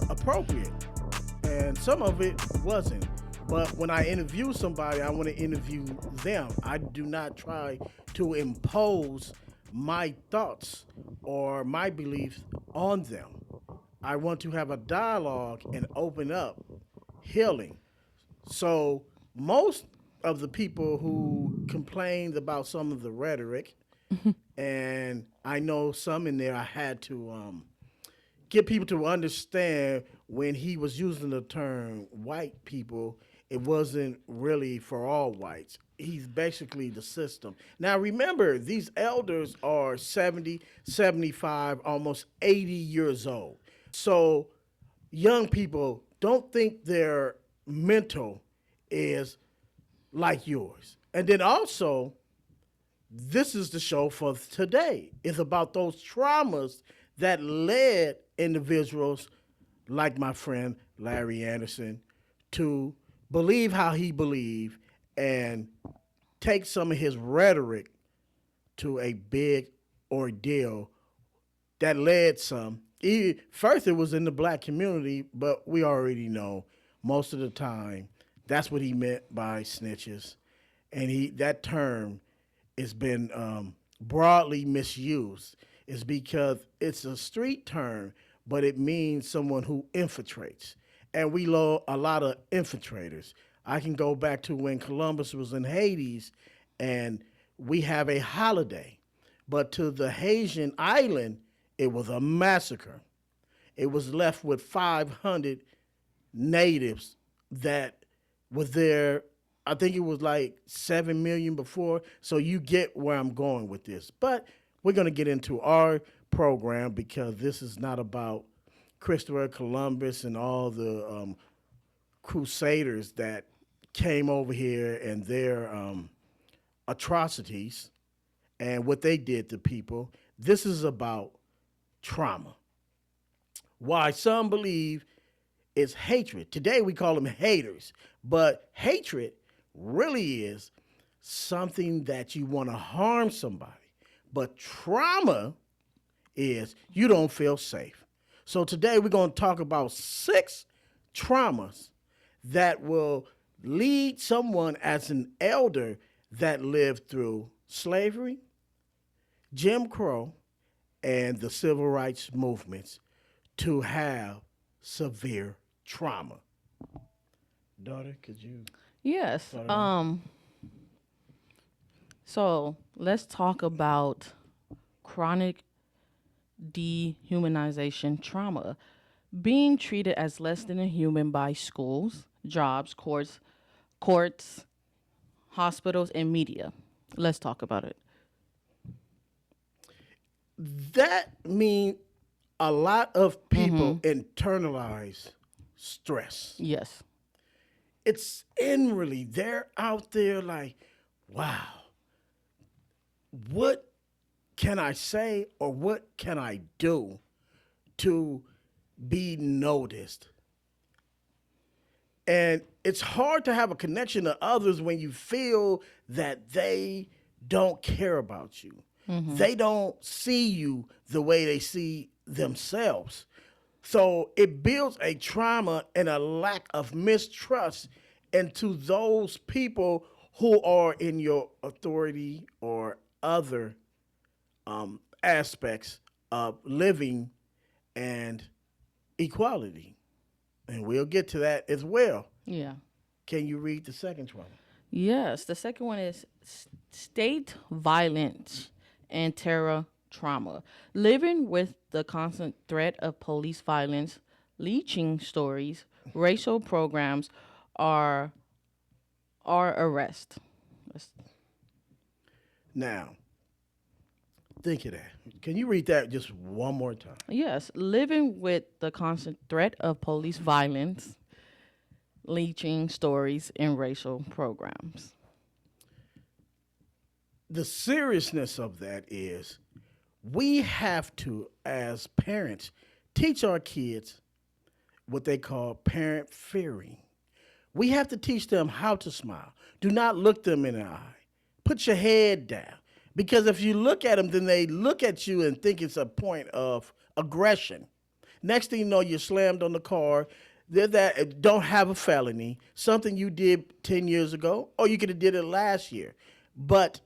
appropriate, and some of it wasn't. But when I interview somebody, I want to interview them. I do not try to impose my thoughts or my beliefs on them. I want to have a dialogue and open up healing. So most of the people who complained about some of the rhetoric, and I know some in there, I had to get people to understand when he was using the term white people, it wasn't really for all whites. He's basically the system. Now, remember, these elders are 70, 75, almost 80 years old. So, young people don't think their mental is like yours. And then also, this is the show for today. It's about those traumas that led individuals like my friend Larry Anderson to believe how he believed and take some of his rhetoric to a big ordeal that led some. First, it was in the black community, but we already know most of the time that's what he meant by snitches, and that term has been broadly misused. Is because it's a street term, but it means someone who infiltrates, and we know a lot of infiltrators. I can go back to when Columbus was in Hades, and we have a holiday, but to the Haitian island, it was a massacre. It was left with 500 natives that was there. I think it was like 7 million before. So you get where I'm going with this. But we're going to get into our program because this is not about Christopher Columbus and all the crusaders that came over here and their atrocities and what they did to people. This is about trauma. Why some believe it's hatred. Today we call them haters, but hatred really is something that you want to harm somebody. But trauma is you don't feel safe. So today we're going to talk about 6 traumas that will lead someone as an elder that lived through slavery, Jim Crow, and the civil rights movements to have severe trauma. Daughter, could you Yes. start it off? So let's talk about chronic dehumanization trauma. Being treated as less than a human by schools, jobs, courts, hospitals, and media. Let's talk about it. That means a lot of people internalize stress. Yes. It's inwardly, they're out there like, wow, what can I say or what can I do to be noticed? And it's hard to have a connection to others when you feel that they don't care about you. They don't see you the way they see themselves. So it builds a trauma and a lack of mistrust into those people who are in your authority or other aspects of living and equality. And we'll get to that as well. Yeah. Can you read the second trauma? Yes. The second one is state violence and terror trauma. Living with the constant threat of police violence, leeching stories, racial programs, or arrest. That's- Now, think of that. Can you read that just one more time? Yes, living with the constant threat of police violence, leeching stories, and racial programs. The seriousness of that is we have to, as parents, teach our kids what they call parent fearing. We have to teach them how to smile. Do not look them in the eye. Put your head down. Because if you look at them, then they look at you and think it's a point of aggression. Next thing you know, you're slammed on the car. They're that don't have a felony, something you did 10 years ago, or you could have did it last year. But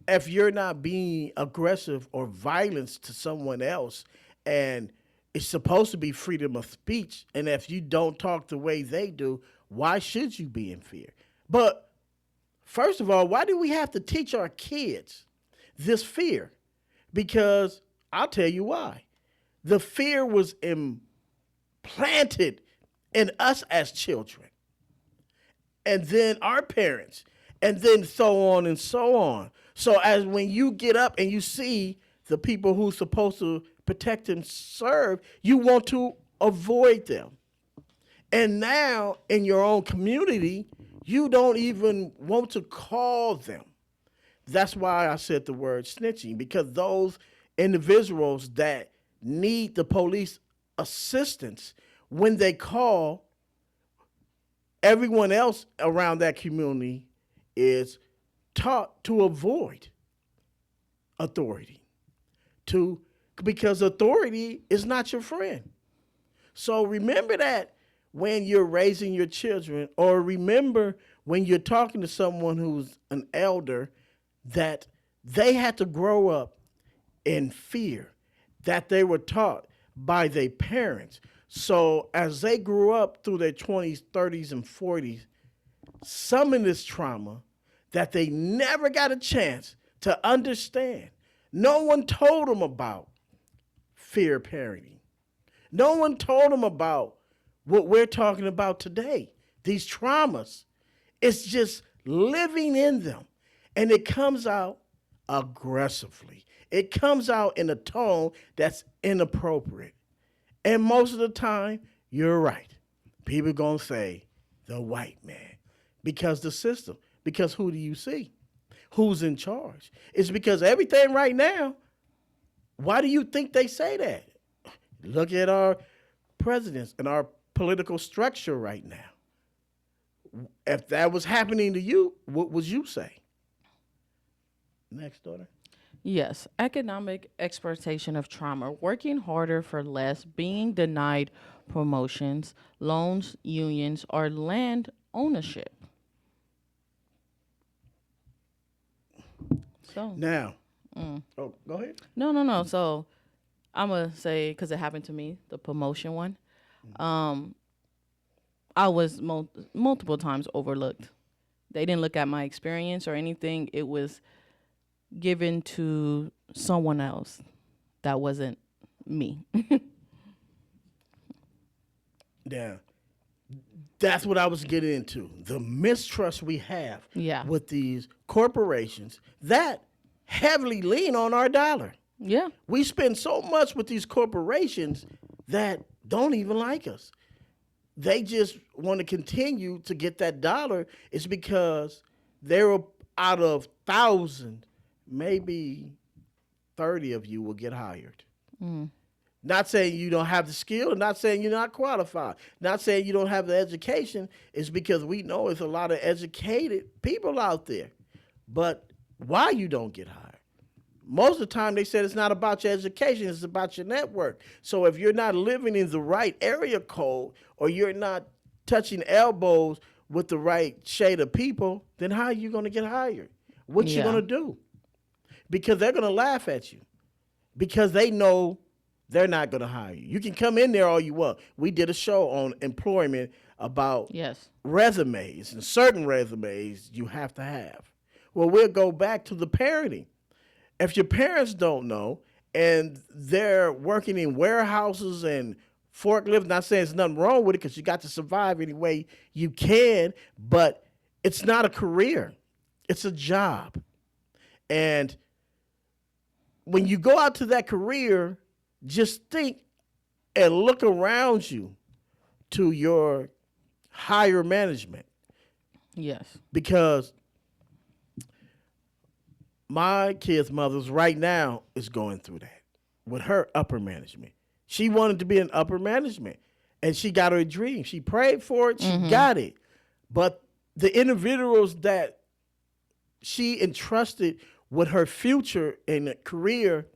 if you're not being aggressive or violence to someone else, and it's supposed to be freedom of speech, and if you don't talk the way they do, why should you be in fear? But first of all, why do we have to teach our kids this fear? Because I'll tell you why. The fear was implanted in us as children, and then our parents, and then so on and so on. So as when you get up and you see the people who's supposed to protect and serve, you want to avoid them. And now in your own community, you don't even want to call them. That's why I said the word snitching, because those individuals that need the police assistance, when they call, everyone else around that community is taught to avoid authority, to because authority is not your friend. So remember that when you're raising your children, or remember when you're talking to someone who's an elder, that they had to grow up in fear, that they were taught by their parents. So as they grew up through their 20s, 30s, and 40s, some of this trauma that they never got a chance to understand. No one told them about fear parenting. No one told them about what we're talking about today, these traumas. It's just living in them. And it comes out aggressively. It comes out in a tone that's inappropriate. And most of the time, you're right. People going to say, the white man. Because the system. Because who do you see? Who's in charge? It's because everything right now, why do you think they say that? Look at our presidents and our political structure right now. If that was happening to you, what would you say? Next, daughter. Yes, economic exploitation of trauma, working harder for less, being denied promotions, loans, unions, or land ownership. So, Now, oh, go ahead. no. So, I'm going to say, because it happened to me, the promotion one. I was multiple times overlooked. They didn't look at my experience or anything. It was given to someone else that wasn't me. Yeah. That's what I was getting into. The mistrust we have Yeah. with these corporations that heavily lean on our dollar. Yeah. We spend so much with these corporations that don't even like us. They just want to continue to get that dollar. It's because they're out of thousands, maybe 30 of you will get hired. Not saying you don't have the skill, not saying you're not qualified, not saying you don't have the education. It's because we know there's a lot of educated people out there. But why you don't get hired? Most of the time they said it's not about your education, it's about your network. So if you're not living in the right area code, or you're not touching elbows with the right shade of people, then how are you going to get hired? What you Yeah. going to do? Because they're going to laugh at you. Because they know they're not going to hire you. You can come in there all you want. We did a show on employment about Yes. resumes, and certain resumes you have to have. Well, we'll go back to the parenting. If your parents don't know and they're working in warehouses and forklifts, not saying there's nothing wrong with it because you got to survive any way you can, but it's not a career. It's a job. And when you go out to that career, just think and look around you to your higher management, Yes. because my kid's mother's right now is going through that with her upper management. She wanted to be in upper management, and she got her dream. She prayed for it. She got it. But the individuals that she entrusted with her future and career,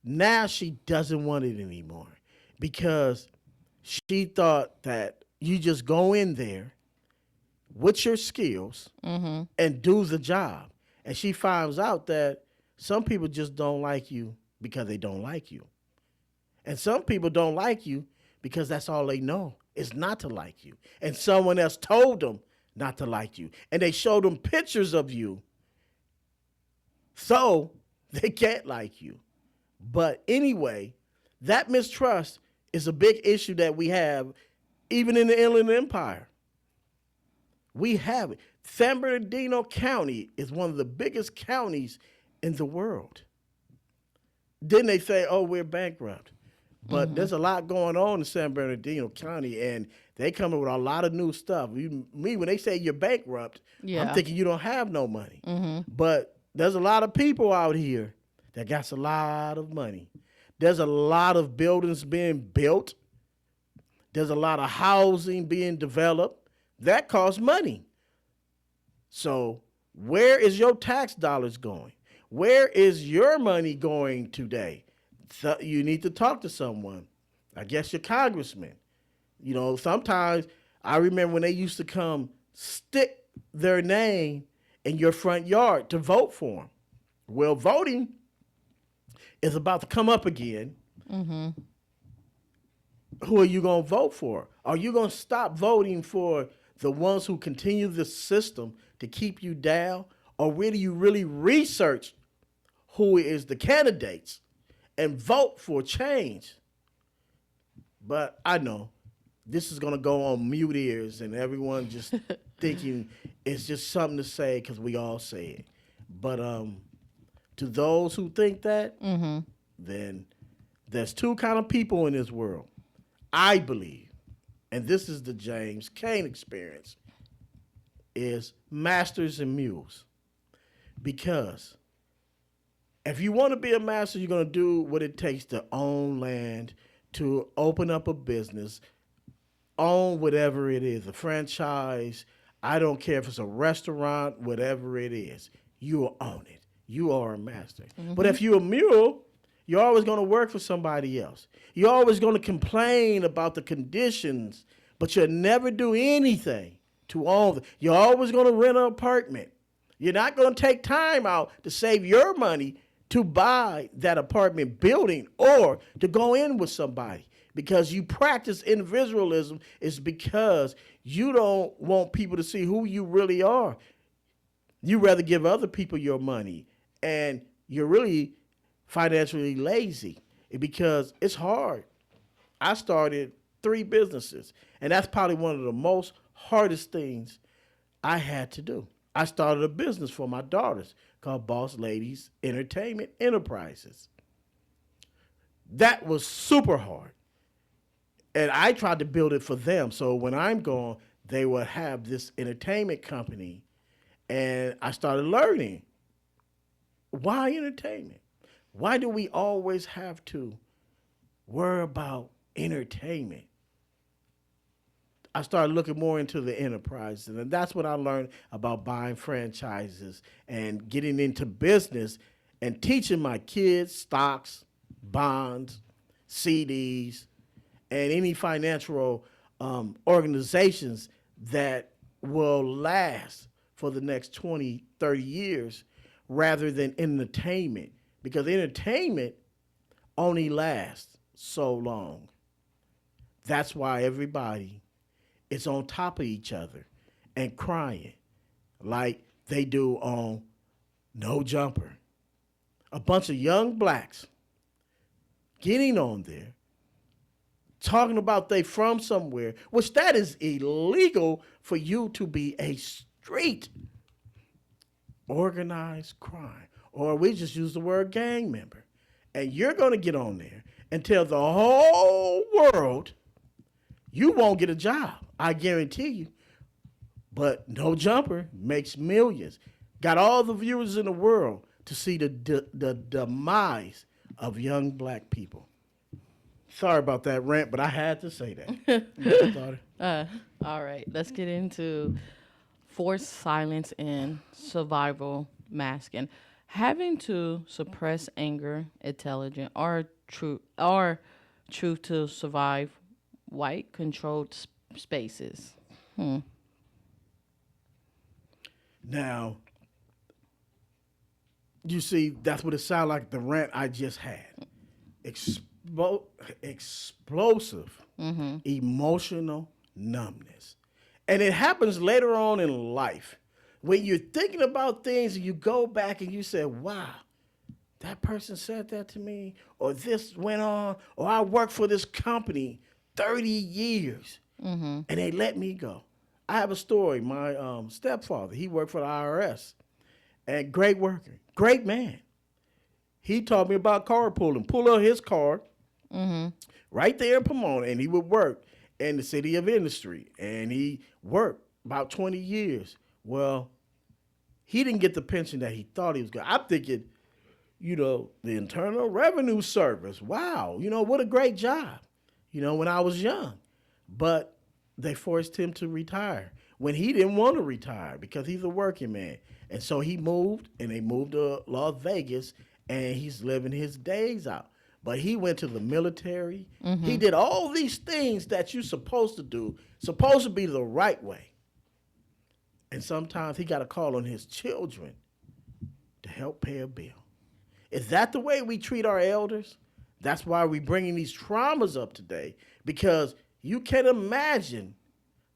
now she doesn't want it anymore. because she thought that you just go in there with your skills and do the job. And she finds out that some people just don't like you because they don't like you. And some people don't like you because that's all they know is not to like you. And someone else told them not to like you. And they showed them pictures of you so they can't like you. But anyway, that mistrust is a big issue that we have even in the Inland Empire. We have it. San Bernardino County is one of the biggest counties in the world. Then they say, oh, we're bankrupt. But there's a lot going on in San Bernardino County, and they come up with a lot of new stuff. When they say you're bankrupt, I'm Yeah. thinking you don't have no money. But there's a lot of people out here that got a lot of money. There's a lot of buildings being built. There's a lot of housing being developed. That costs money. So where is your tax dollars going? Where is your money going today? So you need to talk to someone. I guess your congressman. You know, sometimes I remember when they used to come stick their name in your front yard to vote for them. Well, voting is about to come up again. Who are you going to vote for? Are you going to stop voting for the ones who continue the system to keep you down? Or will you really research who is the candidates and vote for change? But I know this is going to go on mute ears and everyone just thinking it's just something to say because we all say it. But to those who think that, then there's two kind of people in this world. I believe, and this is the James Kane experience, is masters and mules. Because if you want to be a master, you're going to do what it takes to own land, to open up a business, own whatever it is, a franchise. I don't care if it's a restaurant, whatever it is, you will own it. You are a master. But if you're a mule, you're always going to work for somebody else. You're always going to complain about the conditions, but you'll never do anything to own them. You're always going to rent an apartment. You're not going to take time out to save your money to buy that apartment building or to go in with somebody because you practice individualism is because you don't want people to see who you really are. You rather give other people your money, and you're really financially lazy because it's hard. I started 3 businesses, and that's probably one of the most hardest things I had to do. I started a business for my daughters called Boss Ladies Entertainment Enterprises. That was super hard. And I tried to build it for them. So when I'm gone, they would have this entertainment company. And I started learning, why entertainment? Why do we always have to worry about entertainment? I started looking more into the enterprise, and that's what I learned about buying franchises and getting into business and teaching my kids stocks, bonds, CDs, and any financial organizations that will last for the next 20, 30 years rather than entertainment. Because entertainment only lasts so long. That's why everybody is on top of each other and crying like they do on No Jumper. A bunch of young blacks getting on there talking about they from somewhere, which that is illegal for you to be a street organized crime. Or we just use the word gang member. And you're going to get on there and tell the whole world you won't get a job. I guarantee you. But No Jumper makes millions. Got all the viewers in the world to see the demise of young black people. Sorry about that rant, but I had to say that. All right, let's get into forced silence and survival masking. Having to suppress anger, intelligent, or Truth to survive white controlled spaces. Hmm. Now, you see, that's what it sounded like the rant I just had. Expo- Explosive, emotional numbness. And it happens later on in life. When you're thinking about things and you go back and you say, wow, that person said that to me, or this went on, or I worked for this company 30 years and they let me go. I have a story. My stepfather, he worked for the IRS and great worker, great man. He taught me about carpooling. Pull out his car right there in Pomona, and he would work in the city of industry. And he worked about 20 years. Well, he didn't get the pension that he thought he was going to. I'm thinking, the Internal Revenue Service. Wow, what a great job, when I was young. But they forced him to retire when he didn't want to retire because he's a working man. And so he moved, and they moved to Las Vegas, and he's living his days out. But he went to the military. He did all these things that you're supposed to do, supposed to be the right way. And sometimes he got to call on his children to help pay a bill. Is that the way we treat our elders? That's why we're bringing these traumas up today, because you can imagine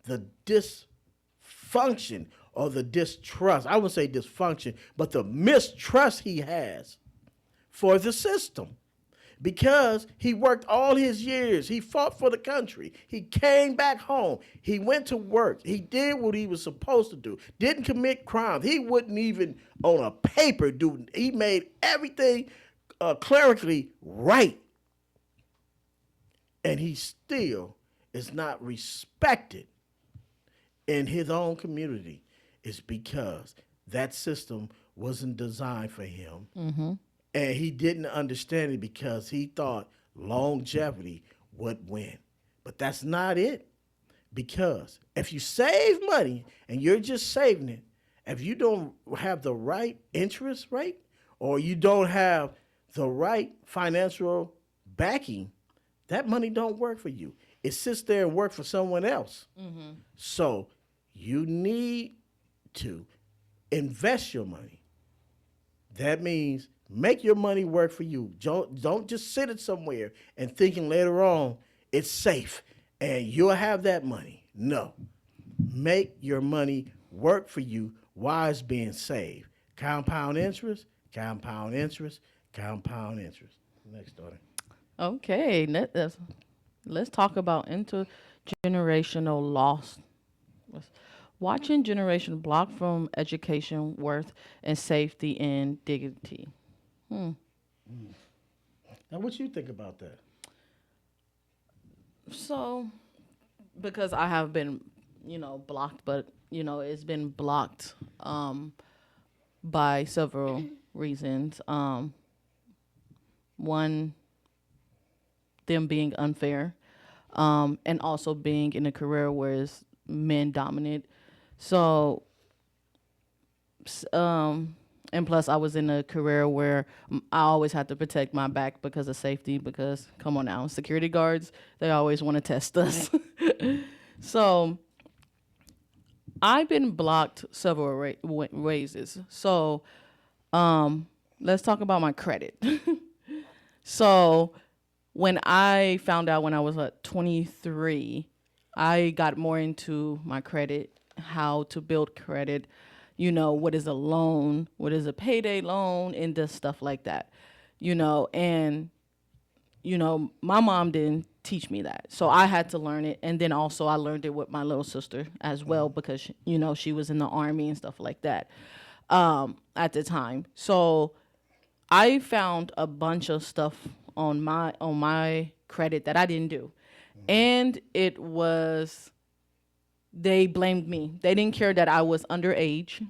the dysfunction or the distrust. I wouldn't say dysfunction, but the mistrust he has for the system. Because he worked all his years. He fought for the country. He came back home. He went to work. He did what he was supposed to do. Didn't commit crimes. He wouldn't even on a paper do. He made everything clerically right. And he still is not respected in his own community. It's because that system wasn't designed for him. And he didn't understand it because he thought longevity would win. But that's not it. Because if you save money and you're just saving it, if you don't have the right interest rate or you don't have the right financial backing, that money don't work for you. It sits there and works for someone else. So you need to invest your money. That means make your money work for you. Don't just sit it somewhere and thinking later on it's safe and you'll have that money. No. Make your money work for you while it's being saved. Compound interest, compound interest, compound interest. Next daughter. Okay, let's talk about intergenerational loss. Watching generation blocked from education, worth, and safety and dignity. Now, what you think about that? So, because I have been, blocked, but it's been blocked by several reasons. One, them being unfair, and also being in a career where it's men dominant. So, and plus I was in a career where I always had to protect my back because of safety. Because come on now, security guards, they always want to test us. So I've been blocked several ways. So let's talk about my credit. So when I found out when I was 23, I got more into my credit, how to build credit, what is a loan, what is a payday loan, and just stuff like that, and, my mom didn't teach me that. So I had to learn it. And then also I learned it with my little sister as well because, she was in the Army and stuff like that at the time. So I found a bunch of stuff on my credit that I didn't do. And it was, they blamed me. They didn't care that I was underage.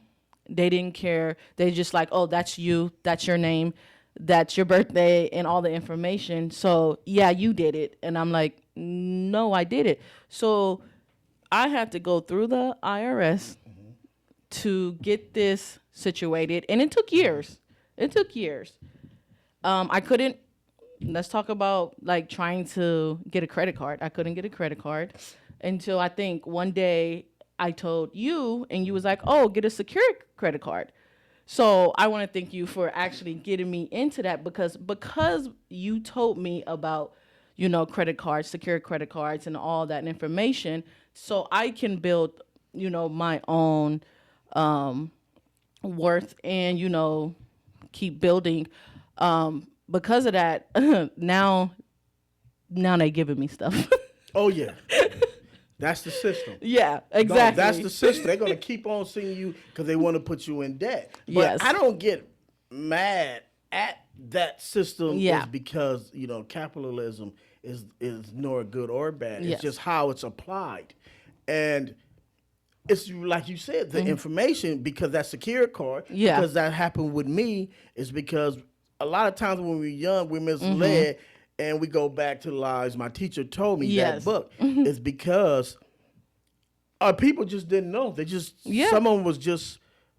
They didn't care. They just like, oh, that's you. That's your name. That's your birthday and all the information. So yeah, you did it. And I'm like, no, I did it. So I had to go through the IRS to get this situated. And it took years. I couldn't, let's talk about like trying to get a credit card. I couldn't get a credit card until I think one day I told you, and you was like, "Oh, get a secure credit card." So I want to thank you for actually getting me into that because you told me about credit cards, secure credit cards, and all that information, so I can build my own worth and keep building. Because of that, now they giving me stuff. Oh yeah, that's the system. Yeah, No, that's exactly. the system. They're gonna keep on seeing you because they want to put you in debt. But Yes. I don't get mad at that system. Yeah. Is because capitalism is nor good or bad. Yes. It's just how it's applied, and it's like you said, the information, because that secure card. Yeah. Because that happened with me is because a lot of times when we're young, we're misled. And we go back to the lies. My teacher told me Yes. that book is because people just didn't know. They just Yeah. some of them was just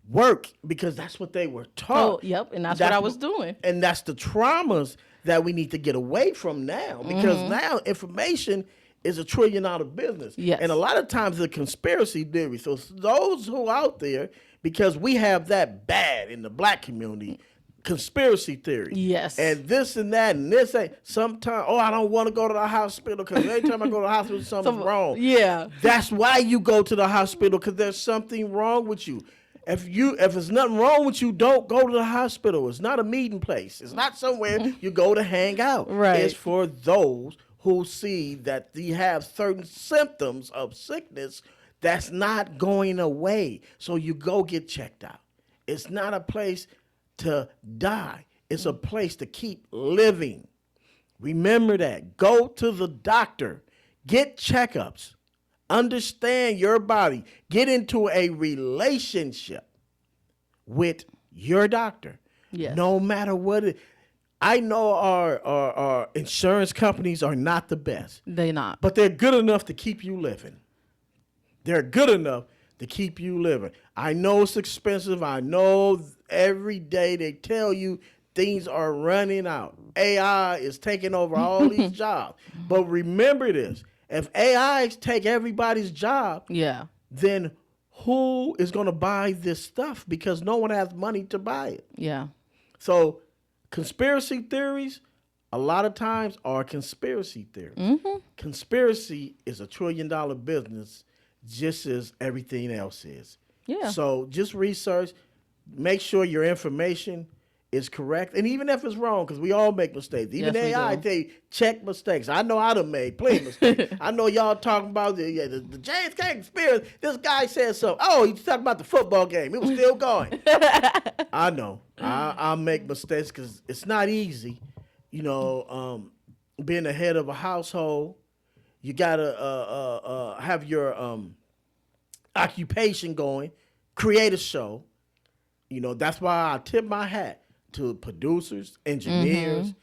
work because that's what they were taught. Oh, yep, and that's what I was doing. And that's the traumas that we need to get away from now because now information is $1 trillion business. Yes. And a lot of times the conspiracy theory. So those who are out there, because we have that bad in the black community, conspiracy theory. Yes. And this and that and this ain't sometimes, I don't want to go to the hospital because every time I go to the hospital, something's wrong. Yeah. That's why you go to the hospital, because there's something wrong with you. If there's nothing wrong with you, don't go to the hospital. It's not a meeting place. It's not somewhere you go to hang out. Right. It's for those who see that you have certain symptoms of sickness that's not going away. So you go get checked out. It's not a place to die. It's a place to keep living. Remember that. Go to the doctor. Get checkups. Understand your body. Get into a relationship with your doctor. Yes. No matter what it. I know our insurance companies are not the best, They not. but they're good enough to keep you living. They're good enough to keep you living. I know it's expensive. I know every day they tell you things are running out. AI is taking over all these jobs. But remember this. If AI take everybody's job, Yeah. then who is going to buy this stuff? Because no one has money to buy it. Yeah. So conspiracy theories, a lot of times, are conspiracy theories. Conspiracy is $1 trillion business, just as everything else is. Yeah. So just research, make sure your information is correct, and even if it's wrong, because we all make mistakes. Even Yes, we AI do. tell you, check mistakes. I know I done made plenty of mistakes. I know y'all talking about the James Kane conspiracy. This guy said something. Oh, he's talking about the football game. It was still going. I know. I make mistakes because it's not easy. Being the head of a household, you gotta have your occupation going, create a show. That's why I tip my hat to producers, engineers.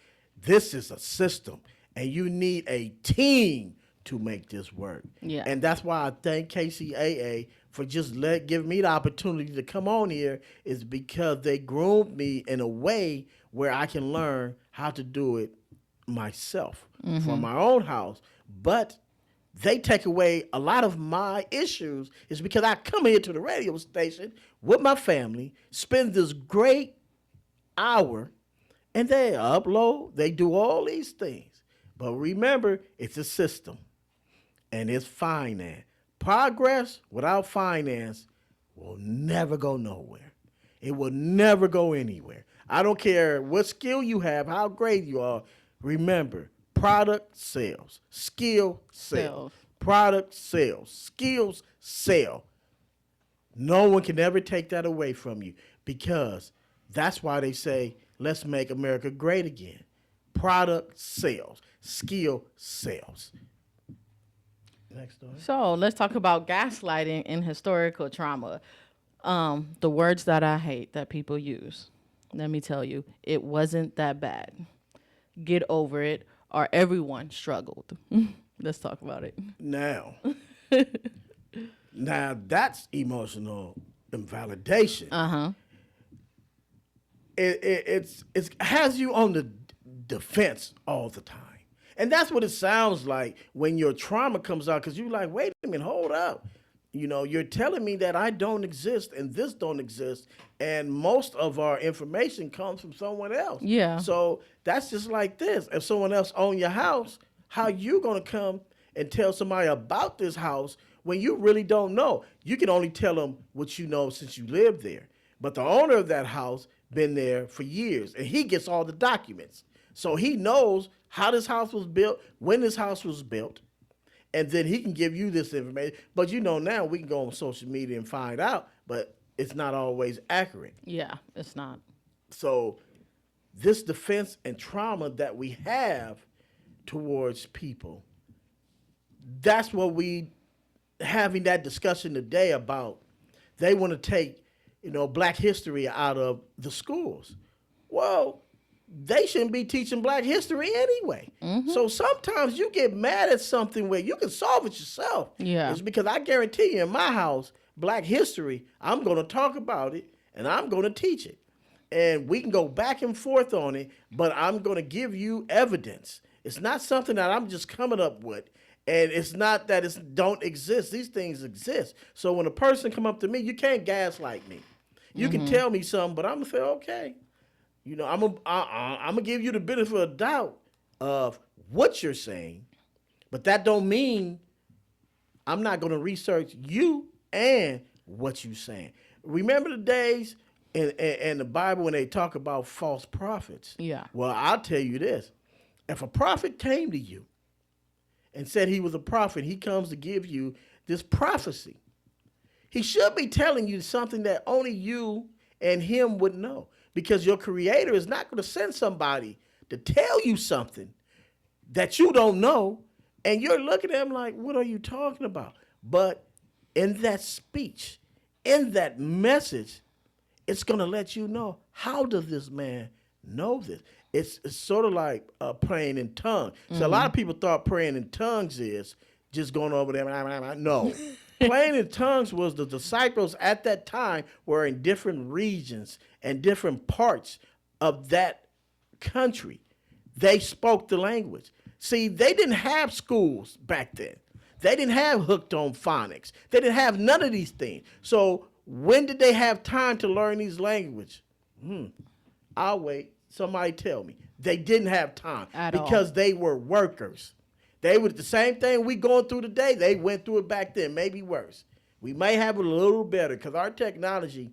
This is a system, and you need a team to make this work. Yeah. And that's why I thank KCAA for just giving me the opportunity to come on here, is because they groomed me in a way where I can learn how to do it myself from my own house. But they take away a lot of my issues is because I come here to the radio station with my family, spend this great hour, and they upload, they do all these things. But remember, it's a system, and it's finance. Progress without finance will never go nowhere. It will never go anywhere. I don't care what skill you have, how great you are. Remember, product sells, skill sells. Sells. Product sales, skills sell. No one can ever take that away from you, because that's why they say, let's make America great again. Product sales, skill sales. Next story. So let's talk about gaslighting and historical trauma. The words that I hate that people use. Let me tell you, it wasn't that bad. Get over it, or everyone struggled. Let's talk about it. Now that's emotional invalidation. Uh-huh. It has you on the defense all the time. And that's what it sounds like when your trauma comes out, because you're like, wait a minute, hold up. You're telling me that I don't exist and this don't exist, and most of our information comes from someone else. Yeah. So that's just like this. If someone else own your house, how you gonna come and tell somebody about this house when you really don't know? You can only tell them what you know since you lived there. But the owner of that house been there for years, and he gets all the documents. So he knows how this house was built, when this house was built, and then he can give you this information. But now we can go on social media and find out, but it's not always accurate. Yeah, it's not. So this defense and trauma that we have towards people, that's what we having that discussion today about. They want to take, Black history out of the schools. Well, they shouldn't be teaching Black history anyway. Mm-hmm. So sometimes you get mad at something where you can solve it yourself. Yeah. It's because I guarantee you in my house, Black history, I'm going to talk about it and I'm going to teach it. And we can go back and forth on it, but I'm going to give you evidence. It's not something that I'm just coming up with. And it's not that it don't exist. These things exist. So when a person come up to me, you can't gaslight me. You can tell me something, but I'm going to say, okay. I'm gonna give you the benefit of the doubt of what you're saying, but that don't mean I'm not gonna research you and what you're saying. Remember the days in the Bible when they talk about false prophets? Yeah. Well, I'll tell you this. If a prophet came to you and said he was a prophet, he comes to give you this prophecy. He should be telling you something that only you and him would know. Because your creator is not going to send somebody to tell you something that you don't know. And you're looking at him like, what are you talking about? But in that speech, in that message, it's going to let you know, how does this man know this? It's sort of like praying in tongues. So a lot of people thought praying in tongues is just going over there. No. Praying in tongues was the disciples at that time were in different regions and different parts of that country. They spoke the language. See, they didn't have schools back then. They didn't have hooked on phonics. They didn't have none of these things. So when did they have time to learn these languages? I'll wait. Somebody tell me. They didn't have time because they were workers. They were the same thing we going through today. They went through it back then, maybe worse. We may have it a little better because our technology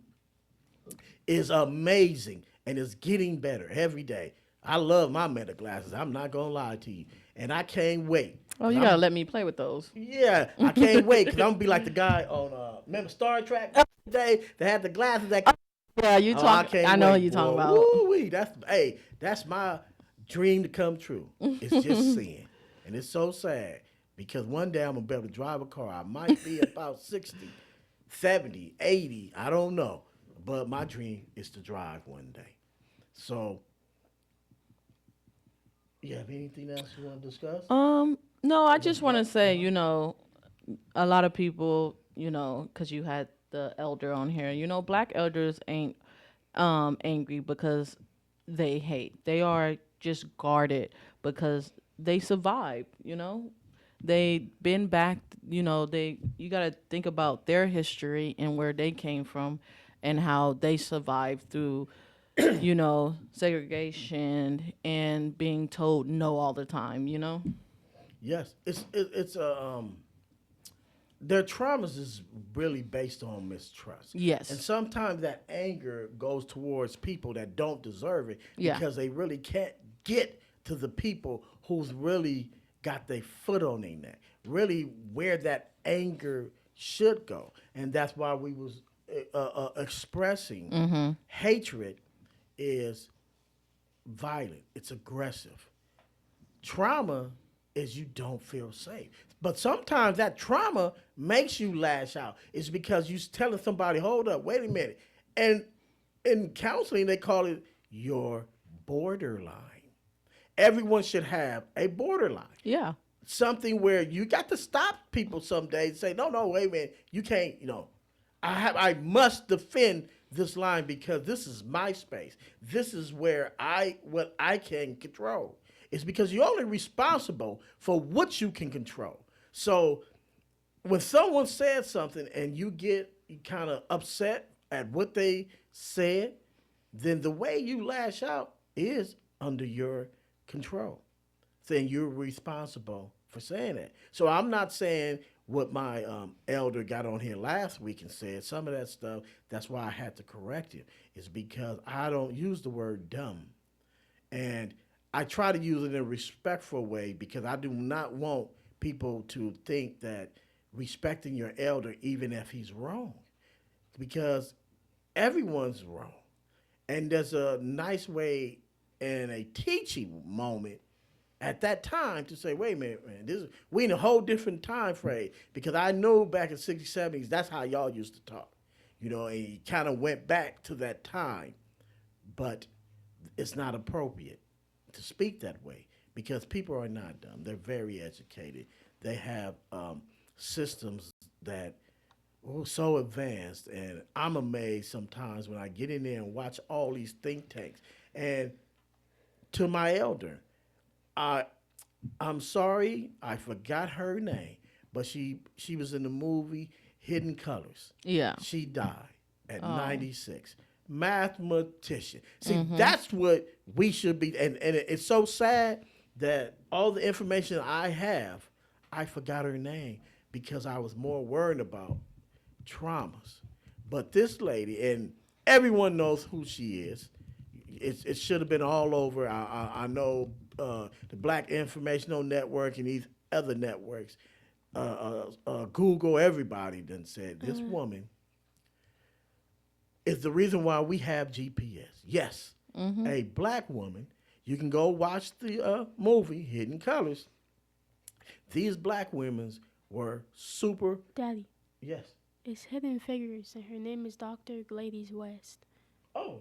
is amazing and it's getting better every day. I love my Meta glasses. I'm not going to lie to you. And I can't wait. Oh, you got to let me play with those. Yeah, I can't wait because I'm going to be like the guy on, remember Star Trek day that had the glasses that... Yeah, you talk. I know who you're talking about. Woo-wee, that's my dream to come true. It's just seeing. And it's so sad because one day I'm going to be able to drive a car. I might be about 60, 70, 80. I don't know. But my dream is to drive one day. So, you have anything else you want to discuss? No, I just want to say, a lot of people, because you had the elder on here, Black elders ain't angry because they hate. They are just guarded because they survived, They been back, you got to think about their history and where they came from and how they survived through, segregation and being told no all the time, Yes, it's their traumas is really based on mistrust. Yes. And sometimes that anger goes towards people that don't deserve it because they really can't get to the people who's really got their foot on their neck, really where that anger should go. And that's why we was expressing hatred is violent. It's aggressive. Trauma is you don't feel safe. But sometimes that trauma makes you lash out. It's because you're telling somebody, hold up, wait a minute. And in counseling, they call it your borderline. Everyone should have a borderline. Yeah. Something where you got to stop people some days and say, no, wait a minute. You can't, I must defend this line because this is my space. This is where what I can control. It's because you're only responsible for what you can control. So when someone says something and you get kind of upset at what they said, then the way you lash out is under your control. Then you're responsible for saying that. So I'm not saying what my elder got on here last week and said. Some of that stuff, that's why I had to correct it, is because I don't use the word dumb. And I try to use it in a respectful way because I do not want people to think that respecting your elder, even if he's wrong, because everyone's wrong. And there's a nice way and a teaching moment at that time to say, wait a minute, man, we in a whole different time frame because I know back in the 60s, 70s, that's how y'all used to talk. And he kind of went back to that time, but it's not appropriate to speak that way because people are not dumb. They're very educated. They have systems that are so advanced, and I'm amazed sometimes when I get in there and watch all these think tanks. And to my elder, I I'm sorry, I forgot her name, but she was in the movie Hidden Colors. Yeah. She died at Oh. 96. Mathematician. See, that's what we should be. And it's so sad that all the information I have, I forgot her name because I was more worried about traumas. But this lady, and everyone knows who she is. It should have been all over. I know the Black Informational Network and these other networks, Google, everybody done said this woman is the reason why we have GPS. Yes, a black woman. You can go watch the movie Hidden Colors. These black women were super. Daddy, Yes. it's Hidden Figures, and her name is Dr. Gladys West. Oh,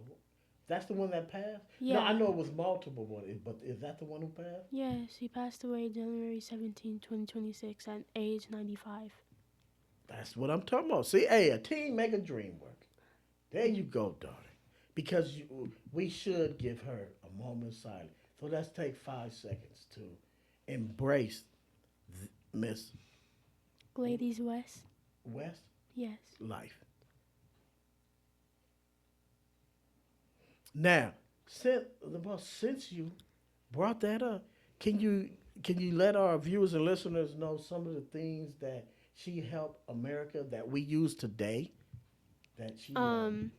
that's the one that passed? No, I Yeah. know it was multiple ones, but is that the one who passed? Yes, she passed away January 17, 2026 at age 95. That's what I'm talking about. See, hey, a team make a dream work. There you go, daughter. Because we should give her a moment's silence. So let's take 5 seconds to embrace Miss Gladys West? West Yes. life. Now, since you brought that up, can you can you let our viewers and listeners know some of the things that she helped America that we use today? That she Um,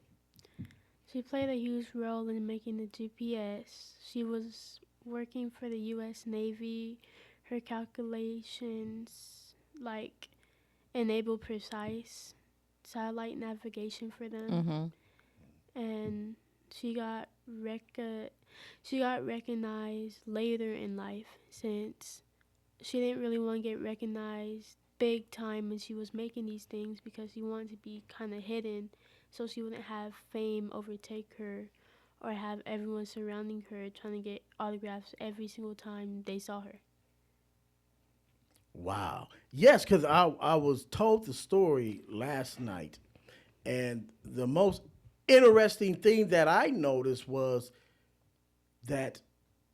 she played a huge role in making the GPS. She was working for the U.S. Navy. Her calculations, like, enable precise satellite navigation for them. Mhm. And she got she got recognized later in life since she didn't really want to get recognized big time when she was making these things because she wanted to be kind of hidden so she wouldn't have fame overtake her or have everyone surrounding her trying to get autographs every single time they saw her. wow. Yes, because I was told the story last night, and the most interesting thing that I noticed was that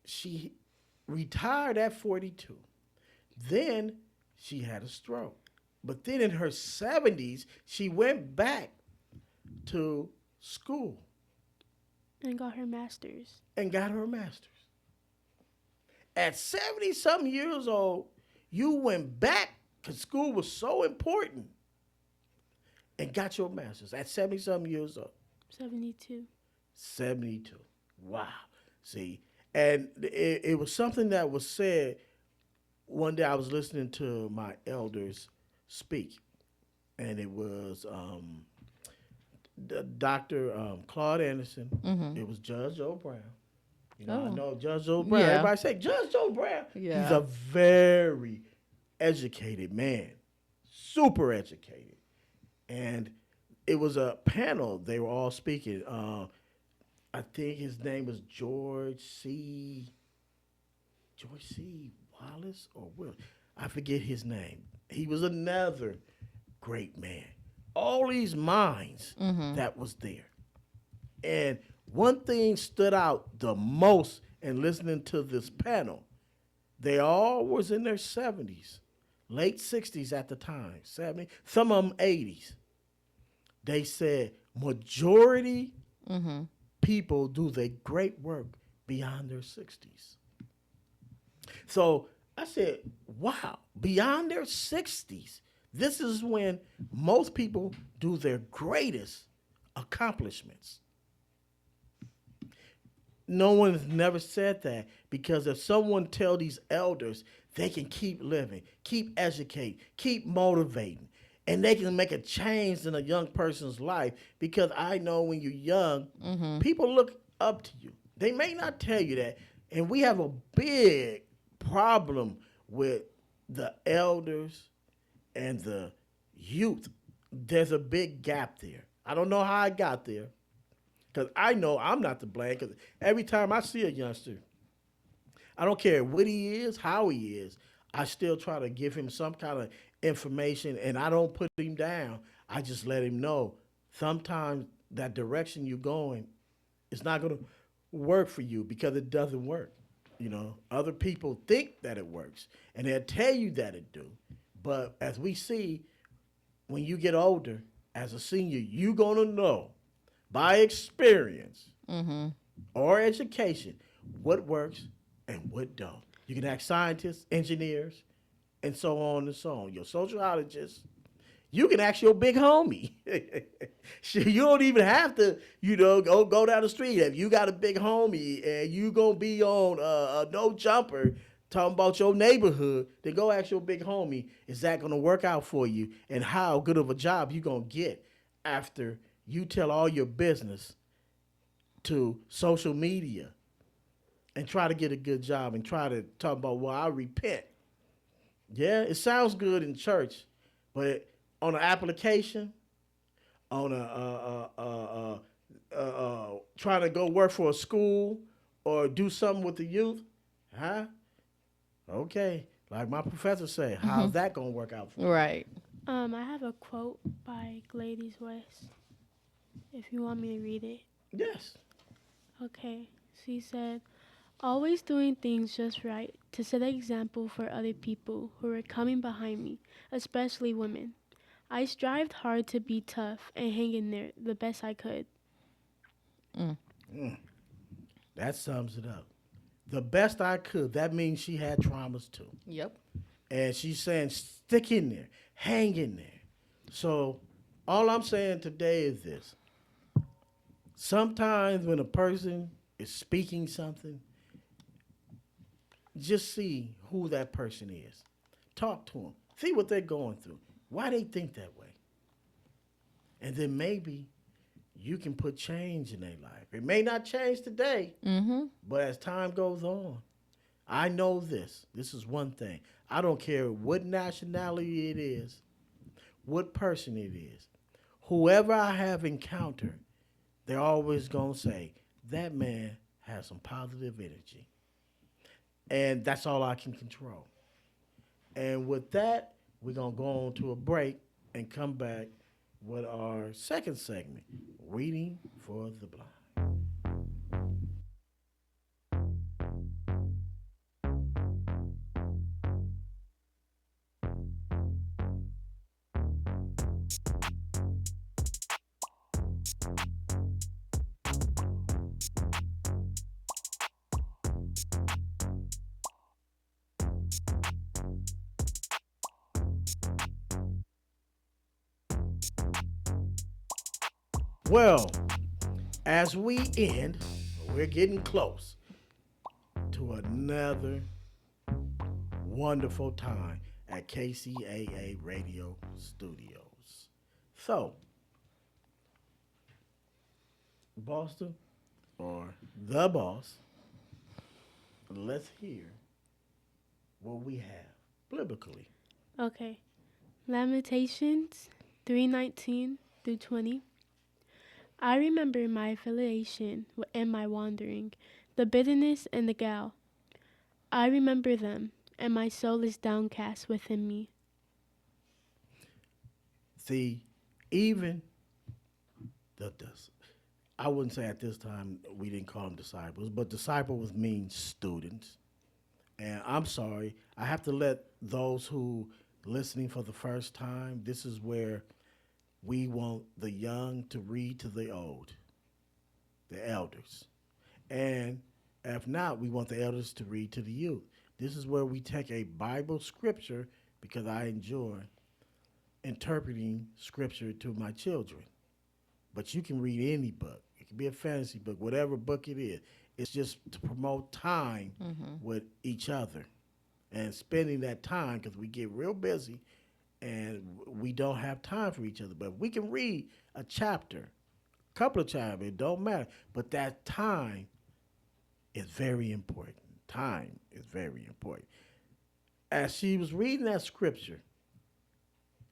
she retired at 42. Then she had a stroke. But then in her 70s, she went back to school And got her master's. and got her master's. At 70 something years old, you went back because school was so important and got your master's at 70 something years old. 72. 72. Wow. See, and it was something that was said one day. I was listening to my elders speak, and it was Dr. Claude Anderson. Mhm. It was Judge Joe Brown. I Oh. know Judge Joe Brown. Yeah. Everybody say Judge Joe Brown. He's Yeah. a very educated man, super educated. And it was a panel. They were all speaking. I think his name was George C. Wallace or Will. I forget his name. He was another great man. all these minds that was there. And one thing stood out the most in listening to this panel. They all was in their 70s, late 60s at the time, 70, some of them 80s. They said majority people do their great work beyond their 60s. So I said, wow, beyond their 60s, this is when most people do their greatest accomplishments. No one has never said that because if someone tell these elders they can keep living, keep educating, keep motivating, and they can make a change in a young person's life because I know when you're young, people look up to you. They may not tell you that, and we have a big problem with the elders and the youth. There's a big gap there. I don't know how I got there. Because I know I'm not to blame. Because every time I see a youngster, I don't care what he is, how he is, I still try to give him some kind of information and I don't put him down. I just let him know sometimes that direction you're going is not going to work for you because it doesn't work. You know, other people think that it works and they'll tell you that it do. But as we see, when you get older, as a senior, you're going to know by experience or education what works and what don't. You can ask scientists, engineers, and so on and so on. Your sociologist, you can ask your big homie. You don't even have to, go down the street. If you got a big homie and you gonna be on a no jumper talking about your neighborhood, then go ask your big homie, is that gonna work out for you? And how good of a job you gonna get after you tell all your business to social media and try to get a good job and try to talk about, well, I repent. Yeah, it sounds good in church, but on an application, on trying to go work for a school or do something with the youth, huh? Okay, like my professor said, how's that gonna work out for you? Right. I have a quote by Gladys West. If you want me to read it. Yes. Okay. She said, always doing things just right to set an example for other people who are coming behind me, especially women. I strived hard to be tough and hang in there the best I could. Mm, that sums it up. The best I could. That means she had traumas too. Yep. And she's saying, stick in there, hang in there. So, all I'm saying today is this. Sometimes when a person is speaking something, just see who that person is. Talk to them. See what they're going through. Why they think that way. And then maybe you can put change in their life. It may not change today, but as time goes on, I know this. This is one thing. I don't care what nationality it is, what person it is. Whoever I have encountered, they're always going to say, that man has some positive energy. And that's all I can control. And with that, we're going to go on to a break and come back with our second segment, Reading for the Blind. Well, as we end, we're getting close to another wonderful time at KCAA Radio Studios. So, Boston or the boss, let's hear what we have biblically. Okay. Lamentations 3:19 through 20. I remember my affiliation and my wandering, the bitterness and the gall. I remember them, and my soul is downcast within me. See, even the I wouldn't say at this time we didn't call them disciples, but disciples means students. And I'm sorry, I have to let those who listening for the first time, this is where we want the young to read to the old, the elders. And if not, we want the elders to read to the youth. This is where we take a Bible scripture because I enjoy interpreting scripture to my children. But you can read any book. It can be a fantasy book, whatever book it is. It's just to promote time with each other and spending that time because we get real busy and we don't have time for each other. But we can read a chapter, a couple of chapters, it don't matter. But that time is very important. Time is very important. As she was reading that scripture,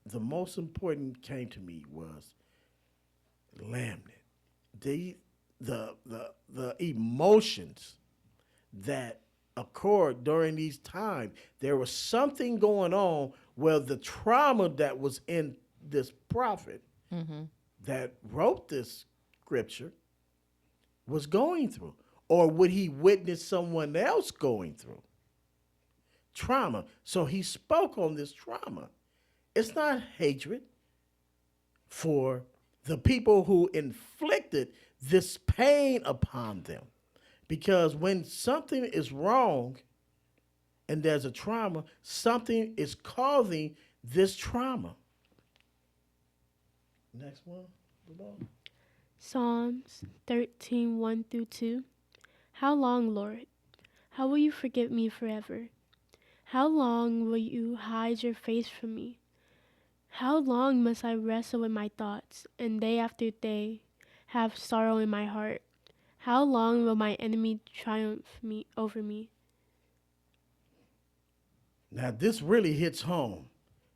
the most important came to me was Lamnet. The emotions that occurred during these times, there was something going on where the trauma that was in this prophet that wrote this scripture was going through. Or would he witness someone else going through trauma? So he spoke on this trauma. It's not hatred for the people who inflicted this pain upon them. Because when something is wrong and there's a trauma, something is causing this trauma. Next one. Psalms 13, 1 through 2. How long, Lord? How will you forget me forever? How long will you hide your face from me? How long must I wrestle with my thoughts, and day after day have sorrow in my heart? How long will my enemy triumph me over me? Now, this really hits home.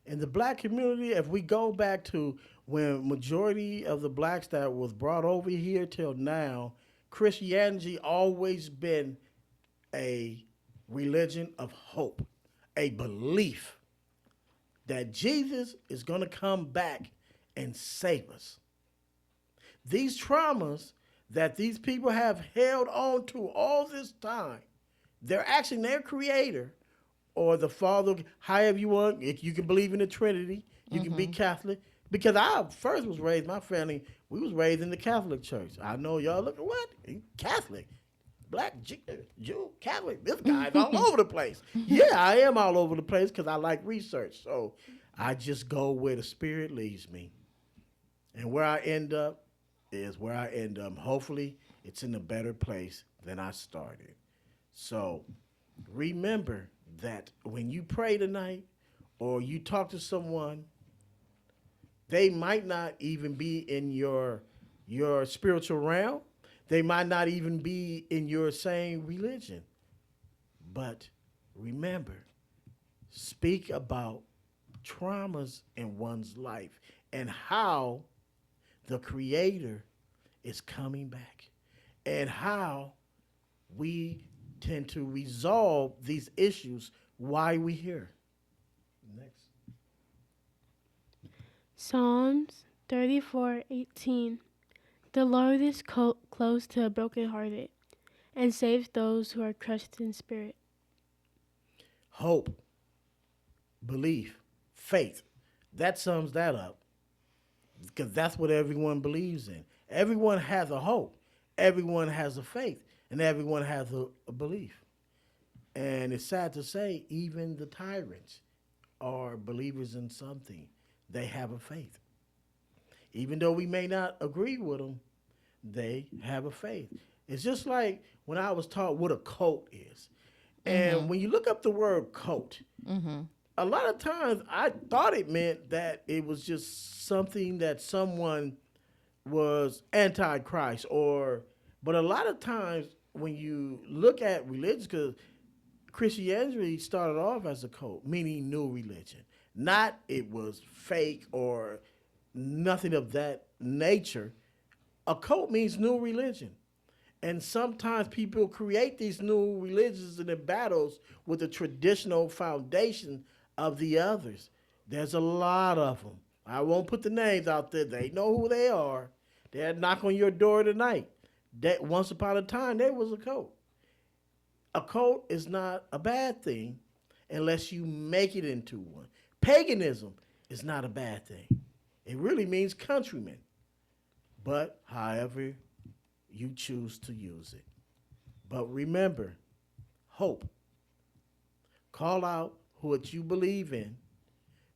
In the black community, if we go back to when majority of the blacks that was brought over here till now, Christianity always been a religion of hope, a belief that Jesus is going to come back and save us. These traumas that these people have held on to all this time, they're asking their creator or the Father, however you want. If you can believe in the Trinity, you can be Catholic. Because I first was raised, my family, we was raised in the Catholic church. I know y'all look at what? Catholic. Black, Jew, Catholic. This guy's all over the place. Yeah, I am all over the place because I like research. So I just go where the Spirit leads me. And where I end up is where I end up. Hopefully, it's in a better place than I started. So remember that when you pray tonight or you talk to someone, they might not even be in your spiritual realm. They might not even be in your same religion. But remember, speak about traumas in one's life and how the Creator is coming back and how we tend to resolve these issues while we're here. Next. Psalms 34:18. The Lord is close to the brokenhearted and saves those who are crushed in spirit. Hope, belief, faith. That sums that up because that's what everyone believes in. Everyone has a hope. Everyone has a faith. And everyone has a belief. And it's sad to say, even the tyrants are believers in something. They have a faith. Even though we may not agree with them, they have a faith. It's just like when I was taught what a cult is. And when you look up the word cult, a lot of times I thought it meant that it was just something that someone was anti-Christ but a lot of times when you look at religion, because Christianity started off as a cult, meaning new religion. Not it was fake or nothing of that nature. A cult means new religion. And sometimes people create these new religions and their battles with the traditional foundation of the others. There's a lot of them. I won't put the names out there. They know who they are. They'll knock on your door tonight. That once upon a time there was a cult. A cult is not a bad thing unless you make it into one. Paganism is not a bad thing. It really means countrymen. But however you choose to use it. But remember, hope. Call out what you believe in.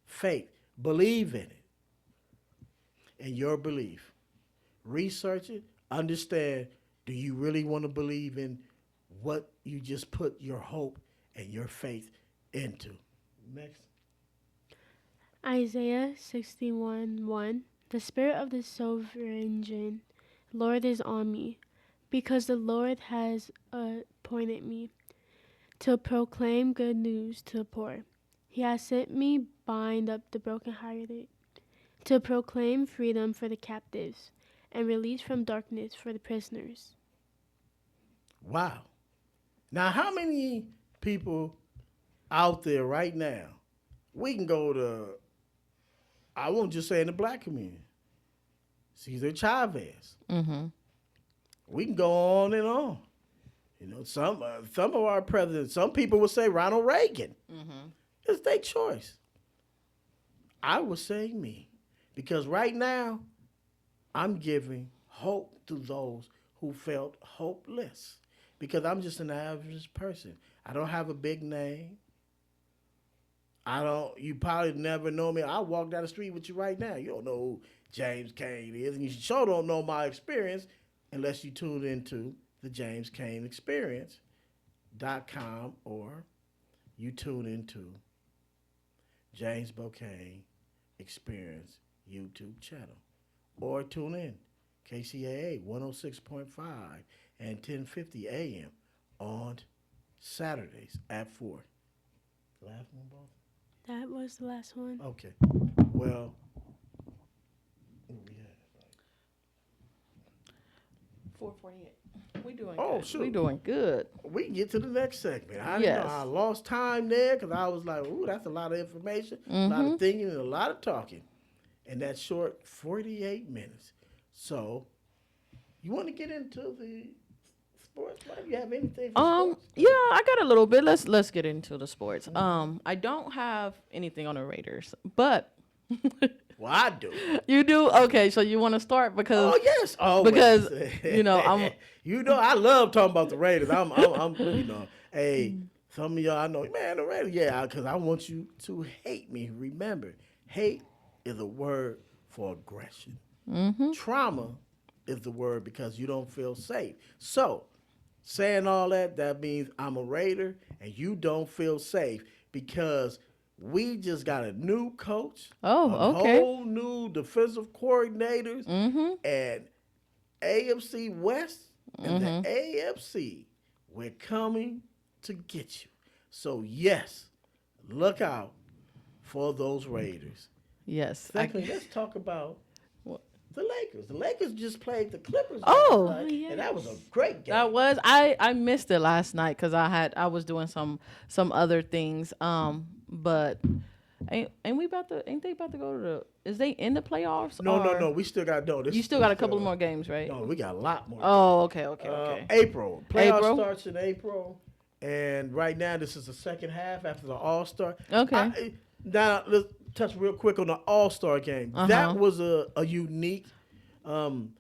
Faith. Believe in it. And your belief. Research it. Understand, do you really want to believe in what you just put your hope and your faith into? Next. Isaiah 61:1. The Spirit of the Sovereign Lord is on me, because the Lord has appointed me to proclaim good news to the poor. He has sent me bind up the brokenhearted, to proclaim freedom for the captives, and release from darkness for the prisoners. Wow. Now, how many people out there right now, we can go to, I won't just say in the black community, Cesar Chavez. Mm-hmm. We can go on and on. You know, some of our presidents, some people would say Ronald Reagan. Mm-hmm. It's their choice. I would say me. Because right now, I'm giving hope to those who felt hopeless. Because I'm just an average person. I don't have a big name. You probably never know me. I walk down the street with you right now. You don't know who James Kane is. And you sure don't know my experience unless you tune into the James Kane Experience.com or you tune into James Bocane Experience YouTube channel. Or tune in KCAA 106.5 and 1050 AM on Saturdays at 4. Last one, boss? That was the last one. Okay. Well, what we had? 4:48. We doing Oh, good. shoot. We doing good. We can get to the next segment. I Yes. know I lost time there because I was like, ooh, that's a lot of information, a lot of thinking, and a lot of talking. And that short 48 minutes. So, you want to get into the sports? Why do you have anything for sports? Yeah, I got a little bit. Let's get into the sports. I don't have anything on the Raiders, but Well, I do. you do. Okay, so you want to start because Oh, yes. Always. because you know I'm You know, I love talking about the Raiders. I'm you know, hey, some of y'all I know, man, the Raiders, yeah, because I want you to hate me. Remember, hate is a word for aggression. Trauma is the word because you don't feel safe. So, saying all that, that means I'm a Raider and you don't feel safe because we just got a new coach, Oh, a okay. whole new defensive coordinators, and AFC West and the AFC. We're coming to get you. So yes, look out for those Raiders. yes. Secondly, let's talk about What? the Lakers. The Lakers just played the Clippers Oh. last night, Yes. and that was a great game. That was I missed it last night because I was doing some other things. But ain't we about to ain't they about to go to the is they in the playoffs? No. or We still got You still got a couple more games, right? No, we got a lot more. Oh, okay. April. Playoff April? starts in April. And right now, this is the second half after the All-Star. Okay. Now, let's touch real quick on the All-Star game. That was a unique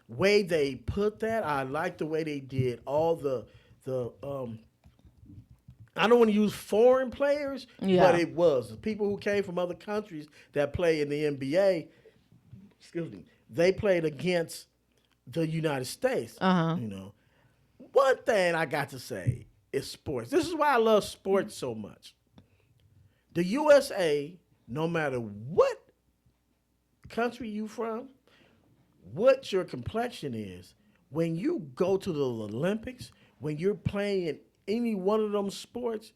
way they put that. I like the way they did all the I don't want to use foreign players, Yeah. but it was. The people who came from other countries that play in the NBA, excuse me, they played against the United States. You know, one thing I got to say is sports. This is why I love sports so much. The USA, no matter what country you from, what your complexion is, when you go to the Olympics, when you're playing in any one of them sports,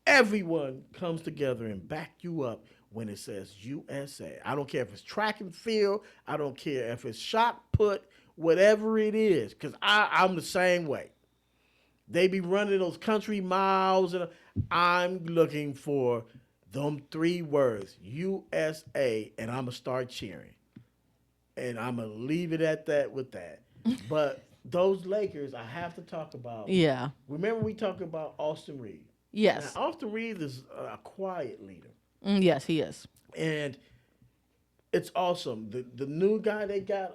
everyone comes together and back you up when it says USA. I don't care if it's track and field. I don't care if it's shot put, whatever it is, because I'm the same way. They be running those country miles, and I'm looking for Them three words, USA, and I'm gonna start cheering. And I'm gonna leave it at that with that. But those Lakers, I have to talk about. Yeah. Remember we talked about Austin Reed. Now Yes. Austin Reed is a quiet leader, Yes, he is. and it's awesome. The new guy they got,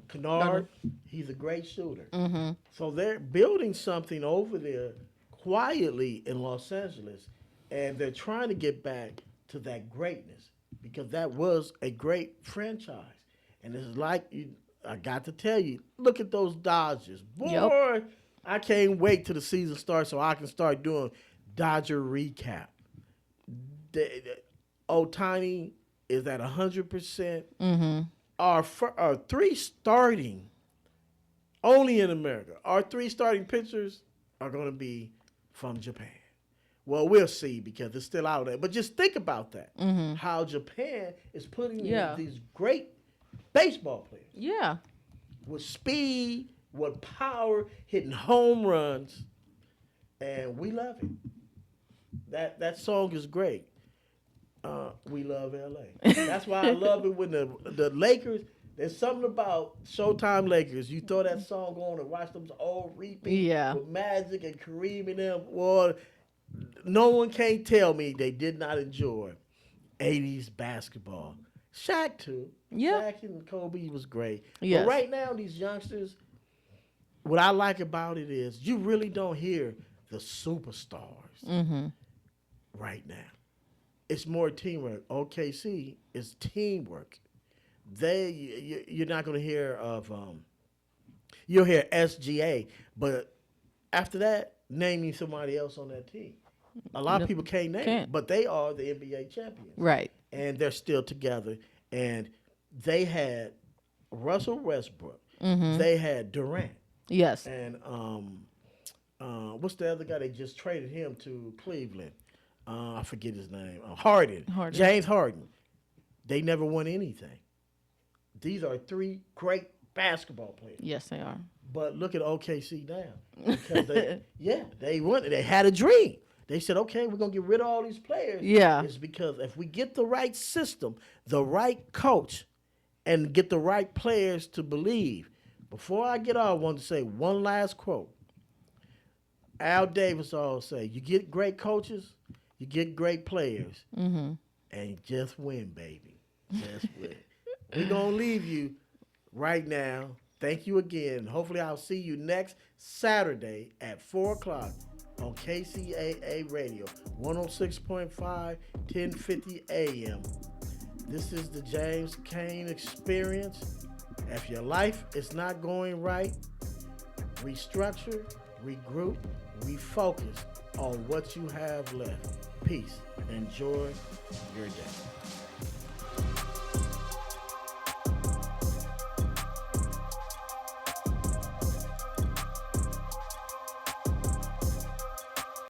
Kennard, he's a great shooter. Mm-hmm. So they're building something over there quietly in Los Angeles, and they're trying to get back to that greatness because that was a great franchise. And it's like I got to tell you, look at those Dodgers, boy. Yep. I can't wait till the season starts so I can start doing Dodger recap. Otani is at 100%. Mm-hmm. Our three starting only in America. Our three starting pitchers are going to be from Japan. Well, we'll see because it's still out there. But just think about that. Mm-hmm. How Japan is putting Yeah. in these great baseball players Yeah. with speed, with power, hitting home runs, and we love it. That song is great. We love LA. That's why I love it when the Lakers. There's something about Showtime Lakers. You throw that song on and watch them old repeat Yeah. with Magic and Kareem and them. Well, no one can tell me they did not enjoy 80s basketball. Shaq too. Yeah. Shaq and Kobe was great. Yes. But right now, these youngsters, what I like about it is you really don't hear the superstars Mm-hmm. right now. It's more teamwork. OKC is teamwork. You're not going to hear of you'll hear SGA, but after that, name me somebody else on that team. A lot of people can't name, Can't. but they are the NBA champions, Right. and they're still together. And they had Russell Westbrook, Mm-hmm. they had Durant, Yes. and what's the other guy? They just traded him to Cleveland. I forget his name. Harden. James Harden. They never won anything. These are three great basketball players. Yes, they are. But look at OKC now. Because they won. They had a dream. They said, okay, we're going to get rid of all these players. Yeah. It's because if we get the right system, the right coach, and get the right players to believe. Before I get off, I want to say one last quote. Al Davis always say, you get great coaches, you get great players, Mm-hmm. and you just win, baby. Just win. We're going to leave you right now. Thank you again. Hopefully I'll see you next Saturday at 4 o'clock on KCAA Radio, 106.5, 1050 AM. This is the James Kane Experience. If your life is not going right, restructure, regroup, refocus on what you have left. Peace. Enjoy your day.